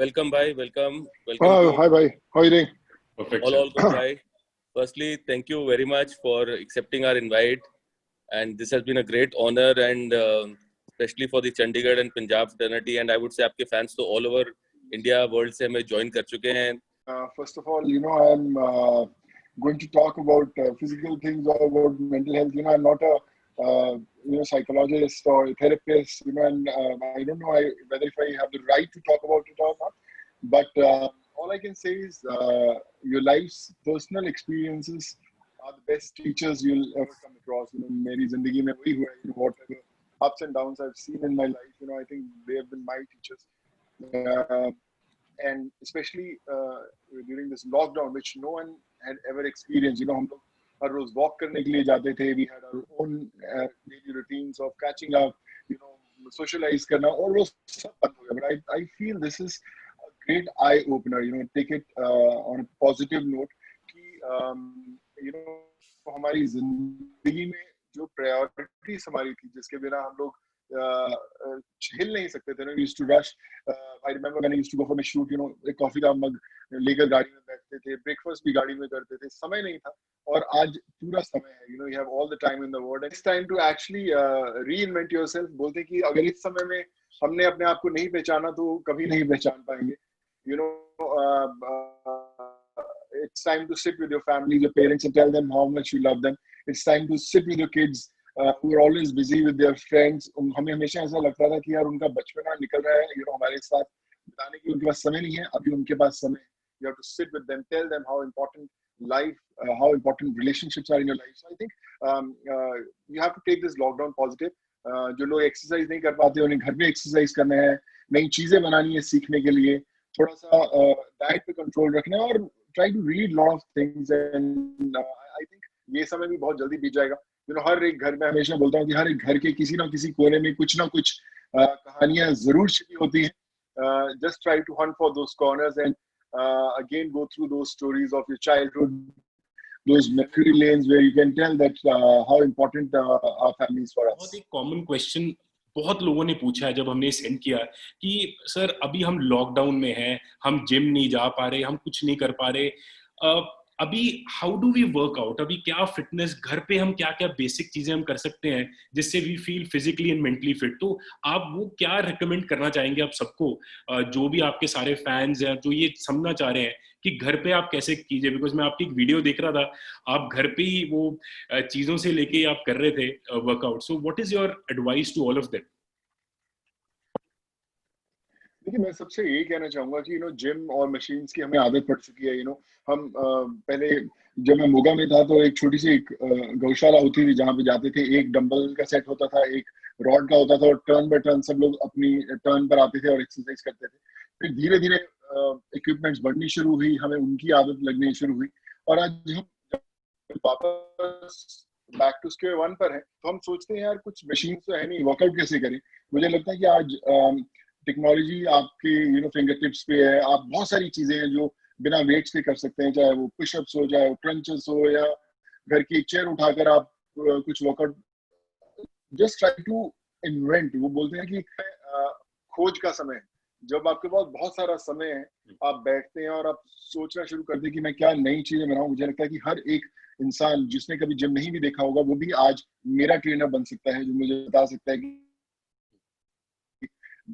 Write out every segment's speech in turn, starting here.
Welcome, bhai. Welcome Oh, to hi, bhai. How are you doing? Perfect, all sir. all good, bhai. Firstly, thank you very much for accepting our invite, and this has been a great honor, and especially for the Chandigarh and Punjab fraternity, and I would say आपके fans तो all over India, world से हमें join कर चुके हैं. First of all, I'm going to talk about physical things or about mental health. I'm not a psychologist or a therapist. And I don't know whether if I have the right to talk about it or not. But all I can say is your life's personal experiences are the best teachers you'll ever come across. मेरी जिंदगी में वही हुआ है. Whatever ups and downs I've seen in my life, I think they have been my teachers. And especially during this lockdown, which no one had ever experienced. हम लोग हर रोज walk करने के लिए जाते थे. We had our own daily routines of catching up, socialize करना, और वो सब बंद हो गया. But I feel this is a great eye opener. Take it on a positive note कि हमारी जिंदगी में जो प्रायोरिटीज हमारी थी, जिसके बिना हम लोग हिल नहीं सकते थे. We used to rush. I remember when I used to go for my shoot, एक कॉफी का मग लेकर गाड़ी में बैठते थे, ब्रेकफास्ट भी गाड़ी में करते थे. समय नहीं था, और आज पूरा समय है. You have all the time in the world. It's time to actually reinvent yourself. बोलते कि अगर इस समय में हमने अपने आप को नहीं पहचाना तो कभी नहीं पहचान पाएंगे. It's time to sit with your family, your parents, and tell them how much you love them. It's time to sit with your kids who are always busy with their friends. हमें हमेशा ऐसा लगता था कि यार उनका बचपना निकल रहा है, हमारे साथ बिताने की उनके पास समय नहीं है. अभी उनके पास समय. You have to sit with them, tell them how important life, how important relationships are in your life. So I think you have to take this lockdown positive. जो लोग एक्सरसाइज नहीं कर पाते, उन्हें घर में एक्सरसाइज करना है, नई चीजें बनानी है सीखने के लिए, थोड़ा सा डाइट पे कंट्रोल रखना है, और try to read lot of things. And I think ये समय भी बहुत जल्दी बीत जाएगा. हर एक घर में, हमेशा बोलता हूँ कि हर एक घर के किसी ना किसी कोने में कुछ ना कुछ कहानियां जरूर छिपी होती हैं. Just try to hunt for those corners and again go through those stories of your childhood, those memory lanes where you can tell that how important our families for us. बहुत एक कॉमन क्वेश्चन बहुत लोगों ने पूछा है जब हमने send किया कि सर अभी हम लॉकडाउन में हैं, हम जिम नहीं जा पा रहे, हम कुछ नहीं कर पा रहे, अभी how do we work out, अभी क्या फिटनेस, घर पे हम क्या क्या बेसिक चीजें हम कर सकते हैं जिससे we feel physically and mentally fit. तो आप वो क्या रिकमेंड करना चाहेंगे आप सबको, जो भी आपके सारे फैंस हैं जो ये समझना चाह रहे हैं कि घर पे आप कैसे कीजिए? बिकॉज मैं आपकी एक वीडियो देख रहा था, आप घर पे ही वो चीजों से लेके आप कर रहे थे workout. So what is your advice to all of them? देखिए, मैं सबसे यही कहना चाहूंगा कि जिम और मशीन्स की हमें आदत पड़ चुकी है. हम पहले जब मैं मोगा में था तो एक छोटी सी गौशाला होती थी जहाँ पे जाते थे. एक डंबल का सेट होता था, एक रॉड का होता था, और टर्न बाय टर्न सब लोग अपनी टर्न पर आते थे और एक्सरसाइज करते थे. फिर धीरे धीरे इक्विपमेंट्स बढ़नी शुरू हुई, हमें उनकी आदत लगनी शुरू हुई, और आज हम वापस बैक टू स्क्वायर वन पर है. तो हम सोचते हैं यार कुछ मशीन तो है नहीं, वर्कआउट कैसे करें. मुझे लगता है कि आज टेक्नोलॉजी आपके फिंगर टिप्स पे है. आप बहुत सारी चीजें हैं जो बिना वेट्स के कर सकते हैं, चाहे वो पुशअप्स हो, चाहे वो क्रंचेस हो, या घर की एक चेयर उठाकर आप कुछ workout. Just try to invent. वो बोलते हैं कि खोज का समय. जब आपके पास बहुत सारा समय है, आप बैठते हैं और आप सोचना शुरू करते हैं कि मैं क्या नई चीजें बनाऊं. मुझे लगता है कि हर एक इंसान जिसने कभी जिम नहीं भी देखा होगा, वो भी आज मेरा ट्रेनर बन सकता है, जो मुझे बता सकता है कि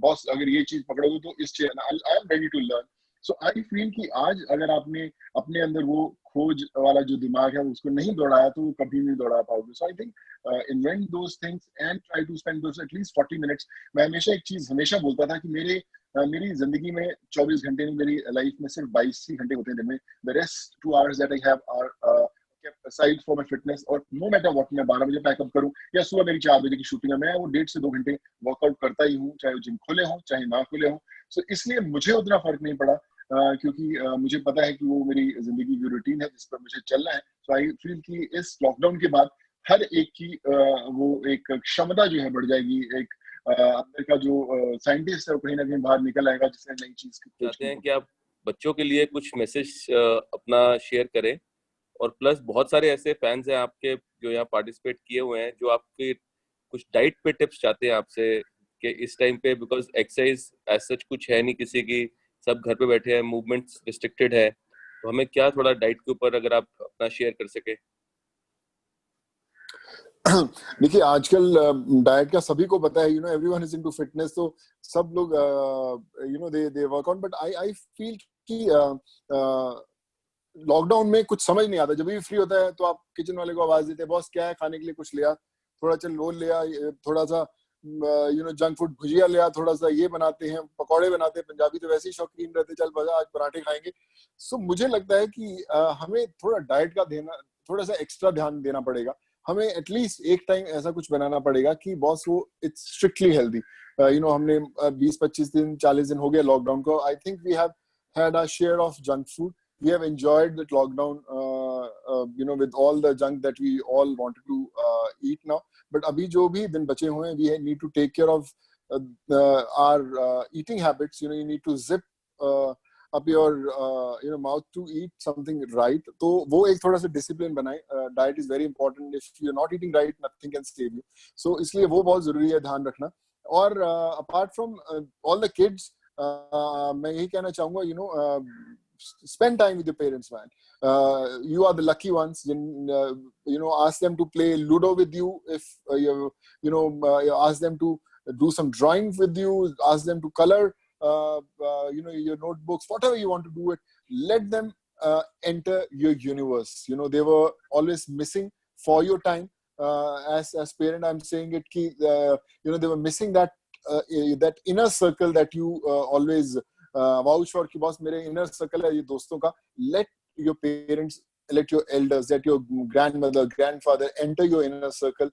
बॉस अगर ये चीज पकड़ोगे तो इस चीज. I am ready to learn. So I feel कि आज अगर आपने अपने अंदर वो खोज वाला जो दिमाग है उसको नहीं दौड़ाया तो कभी नहीं दौड़ा पाओगे. So I think invent those things and try to spend those at least 40 minutes. मैं हमेशा एक चीज हमेशा बोलता था कि मेरी जिंदगी में 24 घंटे नहीं, मेरी लाइफ में सिर्फ 22 ही घंटे होते हैं दिन में. The rest 2 hours that I have are kept aside for my fitness. और no matter what, मैं 12 बजे पैकअप करूं या सुबह मेरी 4 बजे की शूटिंग है, मैं वो 1.5 से 2 घंटे वर्कआउट करता ही हूँ, चाहे वो जिम खुले हों चाहे ना खुले हों. सो इसलिए मुझे उतना फर्क नहीं पड़ा, क्योंकि मुझे पता है कि वो मेरी जिंदगी की रूटीन है जिस पर मुझे चलना है. सो आई फील कि इस लॉकडाउन के बाद हर एक की वो एक क्षमता जो है बढ़ जाएगी. एक अंदर का जो साइंटिस्ट है वो कहीं ना कहीं बाहर निकल आएगा, जिसने नई चीज की खोज चाहते हैं कि आप बच्चों के लिए कुछ मैसेज अपना शेयर करें, और प्लस बहुत सारे ऐसे फैंस हैं आपके जो यहाँ पार्टिसिपेट किए हुए हैं जो आपके कुछ डाइट पे टिप्स चाहते हैं आपसे कि इस टाइम पे, बिकॉज एक्सरसाइज एज सच कुछ है नहीं किसी की, सब घर पे बैठे हैं, मूवमेंट्स रिस्ट्रिक्टेड है, तो हमें क्या थोड़ा डाइट के ऊपर अगर आप अपना शेयर कर सके? देखिए आजकल डाइट का सभी को पता है, you know everyone is into fitness, तो सब लोग you know they work out, but I feel कि लॉकडाउन में कुछ समझ नहीं आता। जब भी फ्री होता है तो आप किचन वाले को आवाज देते हैं, बॉस क्या है खाने के लिए, कुछ लिया, थोड़ा चल रोल लिया, थोड़ा सा यू नो जंक फूड भुजिया लिया, थोड़ा सा ये बनाते हैं, पकौड़े बनाते हैं, पंजाबी तो वैसे ही शौकीन रहते, चल बजा आज पराठे खाएंगे। सो मुझे लगता है कि हमें थोड़ा डाइट का देना, थोड़ा सा एक्स्ट्रा ध्यान देना पड़ेगा। हमें एटलीस्ट एक टाइम ऐसा कुछ बनाना पड़ेगा कि बॉस वो it's strictly healthy. You know हमने 20-25 दिन 40 दिन हो गए लॉकडाउन को, I think we have had our share of junk food. We have enjoyed that lockdown, you know, with all the junk that we all wanted to eat now. But abhi jo bhi din bache hue hain, we need to take care of our eating habits. You know, you need to zip up your you know mouth to eat something right. तो वो एक थोड़ा सा discipline बनाए. Diet is very important. If you're not eating right, nothing can save you. So इसलिए वो बहुत जरूरी है ध्यान रखना. और apart from all the kids, मैं यही कहना चाहूंगा, you know, spend time with your parents, man. You are the lucky ones. You know, ask them to play Ludo with you. If you know, ask them to do some drawing with you. Ask them to color. You know, your notebooks, whatever you want to do it. Let them enter your universe. You know, they were always missing for your time. As parent, I'm saying it. Ki, you know, they were missing that. That inner circle that you always vouch for कि boss मेरे inner circle है ये दोस्तों का. Let your parents, let your elders, let your grandmother, grandfather enter your inner circle,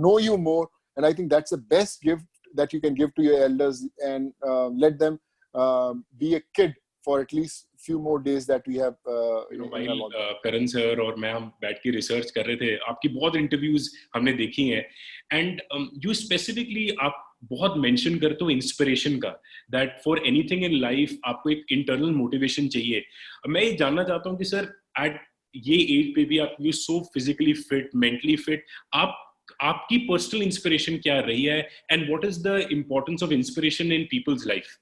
know you more, and I think that's the best gift that you can give to your elders, and let them be a kid for at least few more days that we have. You know, while Karan sir और मैं हम बैठ के research कर रहे थे, आपकी बहुत इंटरव्यूज हमने देखी हैं, एंड यू स्पेसिफिकली आप बहुत मेंशन करते हो इंस्पिरेशन का, that for anything in life आपको एक इंटरनल मोटिवेशन चाहिए. मैं ये जानना चाहता हूँ कि सर एट ये एज पे भी आप you so physically fit, mentally fit, आपकी पर्सनल इंस्पिरेशन क्या रही है, and what is the importance of inspiration in people's life?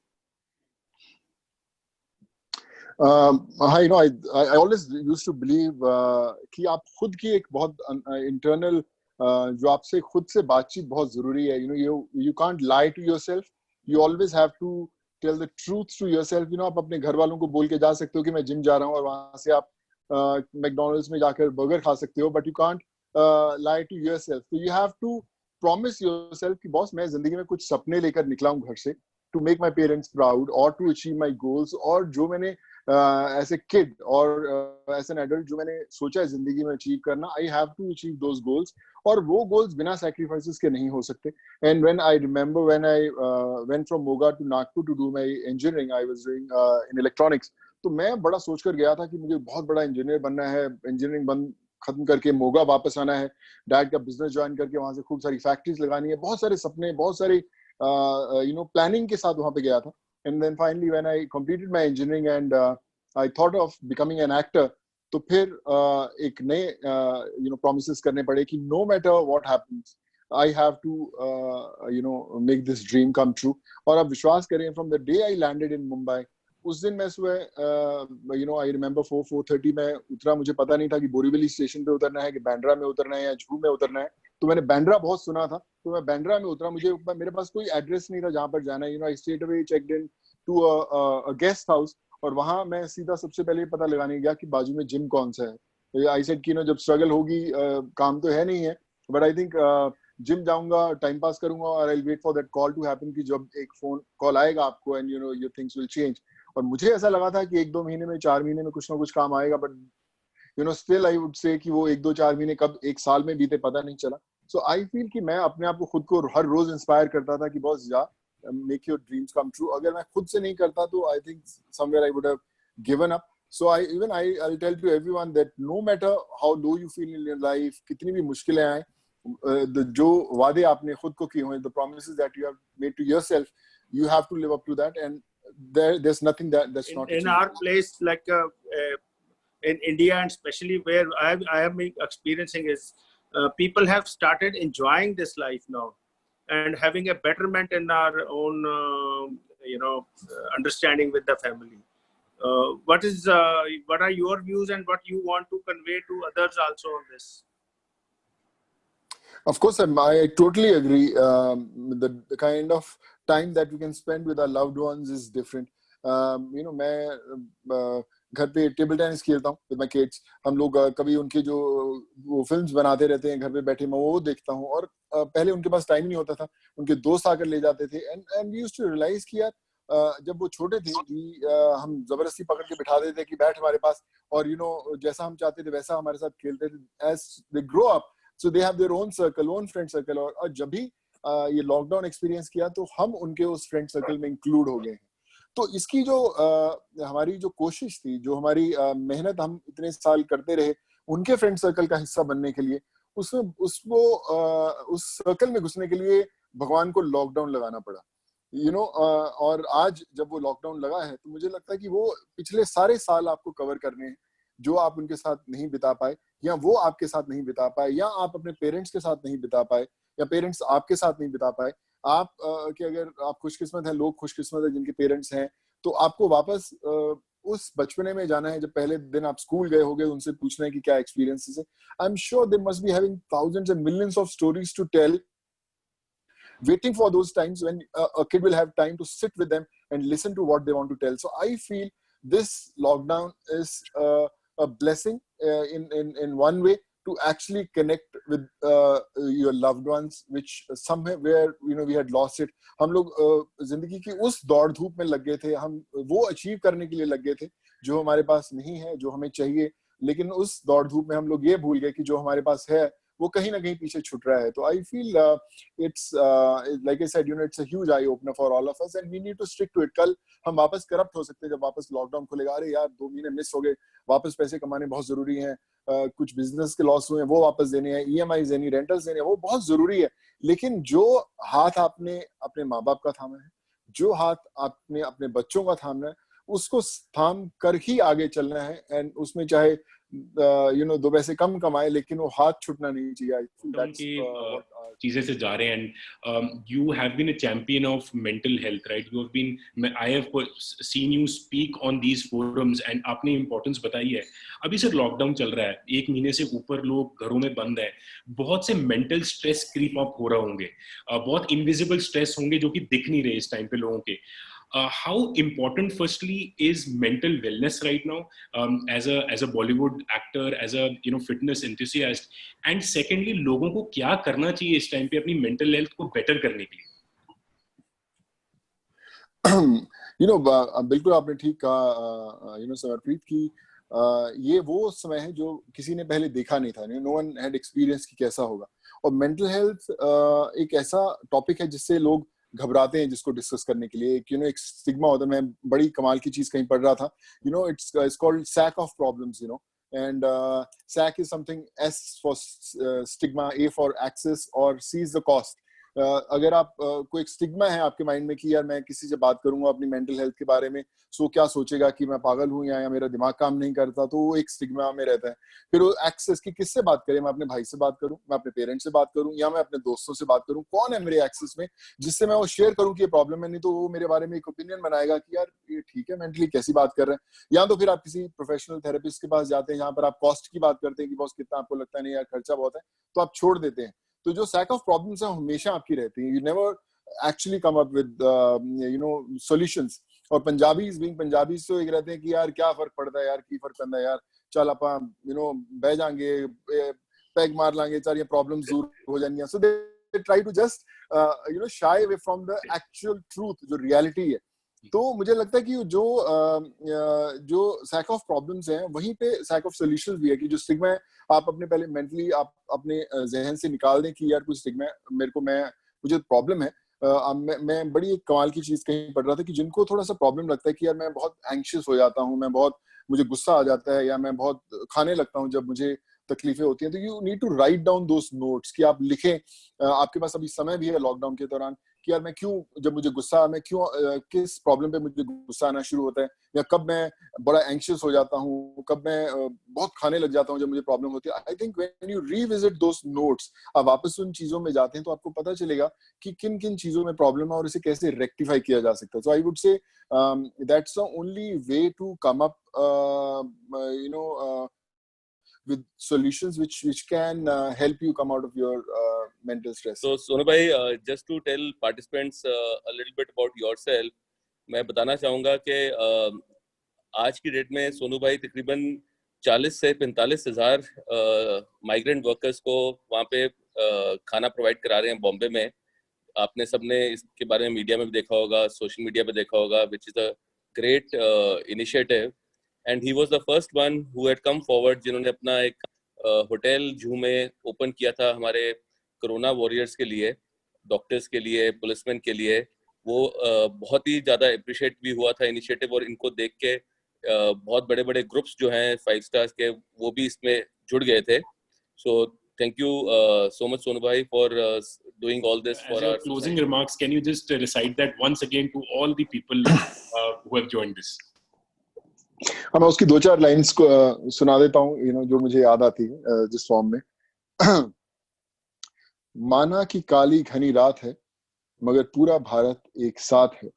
You know, I always used to believe कि आप खुद की एक बहुत internal जो आपसे खुद से बातचीत बहुत जरूरी है. You know, you can't lie to yourself. You always have to tell the truth to yourself. You know, आप अपने घर वालों को बोल के जा सकते हो कि मैं जिम जा रहा हूँ, और वहां से आप मैकडॉनल्ड्स में जाकर बर्गर खा सकते हो, but you can't lie to yourself. So you have to promise yourself कि बॉस मैं जिंदगी में कुछ सपने लेकर निकला हूँ घर से, to make my parents proud or to achieve my goals, और जो मैंने as a kid और as an adult जो मैंने सोचा है जिंदगी में अचीव करना, I have to achieve those goals, और वो goals बिना sacrifices के नहीं हो सकते. And when I remember when I went from Moga to Nagpur to do my engineering, I was doing in electronics. तो मैं बड़ा सोच कर गया था कि मुझे बहुत बड़ा इंजीनियर बनना है, इंजीनियरिंग बंद खत्म करके मोगा वापस आना है, डैड का बिजनेस ज्वाइन करके वहां से खूब सारी फैक्ट्रीज लगानी है, बहुत सारे सपने, बहुत सारे you know प्लानिंग के साथ वहां पे गया था. And then finally when I completed my engineering and I thought of becoming an actor, तो फिर एक नए you know promises करने पड़े कि no matter what happens I have to you know make this dream come true. और आप विश्वास करें, from the day I landed in Mumbai, उस दिन मैं सुबह you know I remember 4:30 में उतरा. मुझे पता नहीं था कि बोरीवली स्टेशन पे उतरना है, कि बांद्रा में उतरना है या जुहू में उतरना है. तो मैंने बांद्रा बहुत सुना था, तो मैं बांद्रा में उतरा. मेरे पास कोई एड्रेस नहीं था जहाँ पर जाना है. You know, I straight away checked in to a guest house, और वहां मैं सीधा सबसे पहले पता लगाने गया कि बाजू में जिम कौन सा है. तो आई सेड कि ना जब स्ट्रगल होगी, काम तो है नहीं है, बट आई थिंक जिम जाऊंगा, टाइम पास करूंगा, और I wait for that call to happen कि जब एक फोन कॉल आएगा आपको, and you know your things will change. और मुझे ऐसा लगा था कि 1-2 महीने में, 4 महीने में कुछ ना कुछ काम आएगा, but you know still I would से कि वो 1-2-4 महीने कब 1 साल में बीते पता नहीं चला. सो आई फील कि मैं अपने आप को खुद को हर रोज इंस्पायर करता था कि बॉस जा, make your dreams come true. अगर मैं खुद से नहीं करता तो I think somewhere I would have given up. So I'll tell to everyone that no matter how low you feel in your life, कितनी भी मुश्किलें आए, जो वादे आपने खुद को किए हुए, the promises that you have made to yourself, you have to live up to that, and there's nothing that's not in our place, like in India, and especially where I am experiencing is people have started enjoying this life now and having a betterment in our own understanding with the family. What are your views and what you want to convey to others also on this? Of course, I totally agree. The kind of time that we can spend with our loved ones is different. मैं घर पे table tennis खेलता हूँ with my kids. हम लोग कभी उनके जो वो फिल्म्स बनाते रहते हैं घर पे बैठे, मैं वो देखता हूँ. और पहले उनके पास टाइम नहीं होता था, उनके दोस्त आकर ले जाते थे. And we used to realise कि यार जब वो छोटे थे हम जबरदस्ती पकड़ के बिठा देते कि बैठ हमारे पास, और जैसा हम चाहते थे वैसा हमारे साथ खेलते थे. As they grow up, so they have their own circle, own friend circle. और जब भी ये लॉकडाउन एक्सपीरियंस किया तो हम उनके उस फ्रेंड सर्कल में इंक्लूड हो गए हैं. तो इसकी जो हमारी जो कोशिश थी, जो हमारी मेहनत हम इतने साल करते रहे उनके फ्रेंड सर्कल का हिस्सा बनने के लिए, उसमें उस सर्कल में घुसने के लिए भगवान को लॉकडाउन लगाना पड़ा. और आज जब वो लॉकडाउन लगा है तो मुझे लगता है कि वो पिछले सारे साल आपको कवर करने हैं जो आप उनके साथ नहीं बिता पाए, या वो आपके साथ नहीं बिता पाए, या आप अपने पेरेंट्स के साथ नहीं बिता पाए, या पेरेंट्स आपके साथ नहीं बिता पाए. आप कि अगर आप खुशकिस्मत हैं, लोग खुशकिस्मत हैं जिनके पेरेंट्स हैं, तो आपको वापस उस बचपने में जाना है जब पहले दिन आप स्कूल गए होगे, उनसे पूछना है कि क्या एक्सपीरियंसेस है. I am sure they must be having thousands and millions of stories to tell, waiting for those times when a kid will have time to sit with them and listen to what they want to tell. So I feel this lockdown is a blessing in one way to actually connect with your loved ones, which somewhere where we had lost it. हम लोग जिंदगी की उस दौड़ धूप में लग गए थे, हम वो अचीव करने के लिए लग गए थे जो हमारे पास नहीं है, जो हमें चाहिए. लेकिन उस दौड़ धूप में हम लोग ये भूल गए कि जो हमारे पास है वो कहीं ना कहीं पीछे छूट रहा है. तो I feel it's like I said, it's a huge eye opener for all of us and we need to stick to it. कल हम वापस करप्ट हो सकते हैं जब वापस लॉकडाउन खुलेगा. अरे यार 2 महीने मिस हो गए, वापस पैसे कमाने बहुत जरूरी हैं, कुछ बिजनेस के लॉस हुए हैं वो वापस देने हैं, EMIs देनी, रेंटल्स देने, वो बहुत जरूरी है. लेकिन जो हाथ आपने अपने माँ बाप का थामा है, जो हाथ आपने अपने बच्चों का थामना है, उसको थाम कर ही आगे चलना है. एंड उसमें चाहे 2 पैसे कम कमाए, लेकिन वो हाथ छूटना नहीं चाहिए. चीजें से जा रहे हैं. And you have been a champion of mental health, right? You have been, I have seen you speak on these forums and आपने इंपॉर्टेंस बताई है. अभी सर लॉकडाउन चल रहा है, 1 महीने से ऊपर लोग घरों में बंद है, बहुत से मेंटल स्ट्रेस क्रीप अप हो रहे होंगे, बहुत इनविजिबल स्ट्रेस होंगे जो कि दिख नहीं रहे इस टाइम पे लोगों के. How important firstly is mental wellness right now, as a Bollywood actor, as a fitness enthusiast, and secondly लोगों को क्या करना चाहिए इस टाइम पे अपनी mental health को better करने के लिए? बिल्कुल आपने ठीक कहा समरप्रीत की. ये वो समय है जो किसी ने पहले देखा नहीं था. नो वन हैड एक्सपीरियंस कि कैसा होगा. और मेंटल हेल्थ एक ऐसा टॉपिक है जिससे लोग घबराते हैं जिसको डिस्कस करने के लिए. एक स्टिग्मा होता है. मैं बड़ी कमाल की चीज कहीं पढ़ रहा था. It's called SAC of problems. And SAC is something, S for stigma, A for access, और C इज द कॉस्ट. अगर आप कोई एक स्टिग्मा है आपके माइंड में कि यार मैं किसी से बात करूंगा अपनी मेंटल हेल्थ के बारे में, सो क्या सोचेगा कि मैं पागल हूं या मेरा दिमाग काम नहीं करता, तो वो एक स्टिग्मा में रहता है. फिर वो एक्सेस की, किससे बात करें, मैं अपने भाई से बात करूं, मैं अपने पेरेंट्स से बात करूं, या मैं अपने दोस्तों से बात करूं, कौन है मेरे एक्सेस में जिससे मैं वो शेयर करूं कि ये प्रॉब्लम है. नहीं तो वो मेरे बारे में एक ओपिनियन बनाएगा कि यार ये ठीक है, मेंटली कैसी बात कर रहे हैं. या तो फिर आप किसी प्रोफेशनल थेरेपिस्ट के पास जाते हैं जहां पर आप कॉस्ट की बात करते हैं कि बॉस कितना आपको लगता है, नहीं यार खर्चा बहुत है, तो आप छोड़ देते हैं. तो जो सैक ऑफ प्रॉब्लम्स है हमेशा आपकी रहती है. You never actually come up with solutions. और पंजाबीज बीइंग पंजाबीज तो एक रहते हैं कि यार क्या फर्क पड़ता है यार, की फर्क पड़ता है यार, चल आप बह जाएंगे, पैग मार लांगे, चल ये प्रॉब्लम्स दूर हो जाएंगी. So they try to just shy away from the actual truth, जो रियलिटी है. तो मुझे लगता है कि जो सैक ऑफ प्रॉब्लम्स हैं वहीं पे सैक ऑफ सॉल्यूशंस भी है. कि जो स्टिग्मा है आप अपने पहले मेंटली आप अपने जहन से निकाल दें कि यार कुछ स्टिग्मा मुझे प्रॉब्लम है. मैं बड़ी एक कमाल की चीज कहीं पढ़ रहा था कि जिनको थोड़ा सा प्रॉब्लम लगता है कि यार मैं बहुत एंग्शियस हो जाता हूँ, मुझे गुस्सा आ जाता है, या मैं बहुत खाने लगता हूँ जब मुझे तकलीफें होती हैं, तो you need to write down those notes. कि आप लिखें. आपके पास अभी समय भी है लॉकडाउन के दौरान कि यार मैं क्यों, जब मुझे गुस्सा, मैं क्यों किस प्रॉब्लम पे मुझे गुस्सा आना शुरू होता है, या कब मैं बड़ा एंग्शियस हो जाता हूँ, कब मैं बहुत खाने लग जाता हूँ जब मुझे प्रॉब्लम होती है. I think when you revisit those notes, आप वापस उन चीजों में जाते हैं तो आपको पता चलेगा कि किन किन चीजों में प्रॉब्लम है और इसे कैसे रेक्टिफाई किया जा सकता है. So I would say that's the only way to come up with solutions which can help you come out of your mental stress. So Sonu bhai, just to tell participants a little bit about yourself, मैं बताना चाहूँगा कि आज की date में सोनू भाई तकरीबन 40 से 45 हज़ार माइग्रेंट वर्कर्स को वहाँ पे खाना प्रोवाइड करा रहे हैं बॉम्बे में. आपने सबने इसके बारे में मीडिया में भी देखा होगा, सोशल मीडिया पे देखा होगा, which is a great initiative. And he was the first one who had come forward, जिन्होंने अपना एक होटल जू में ओपन किया था हमारे कोरोना वॉरियर्स के लिए, डॉक्टर्स के लिए, पुलिसमैन के लिए. वो बहुत ही ज़्यादा अप्रिशिएट भी हुआ था इनिशिएटिव, और इनको देख के बहुत बड़े बड़े ग्रुप्स जो हैं 5 स्टार्स के, वो भी इसमें जुड़ गए थे. सो thank you so much Sonu bhai for doing all this for our closing society. remarks. Can you just recite that once again to all the people who have joined this? हाँ, मैं उसकी 2-4 लाइंस को सुना देता हूँ, जो मुझे याद आती है जिस फॉर्म में. माना कि काली घनी रात है मगर पूरा भारत एक साथ है.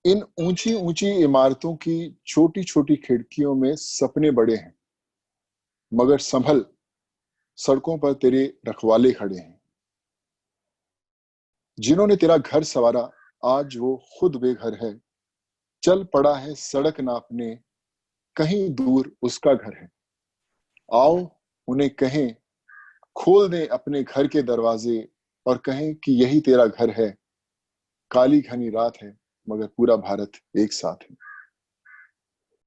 इन ऊंची ऊंची इमारतों की छोटी छोटी खिड़कियों में सपने बड़े हैं, मगर संभल, सड़कों पर तेरे रखवाले खड़े हैं. जिन्होंने तेरा घर संवारा आज वो खुद बेघर है. चल पड़ा है सड़क नापने, कहीं दूर उसका घर है. आओ उन्हें कहें, खोल दें अपने घर के दरवाजे और कहें कि यही तेरा घर है. काली घनी रात है मगर पूरा भारत एक साथ है.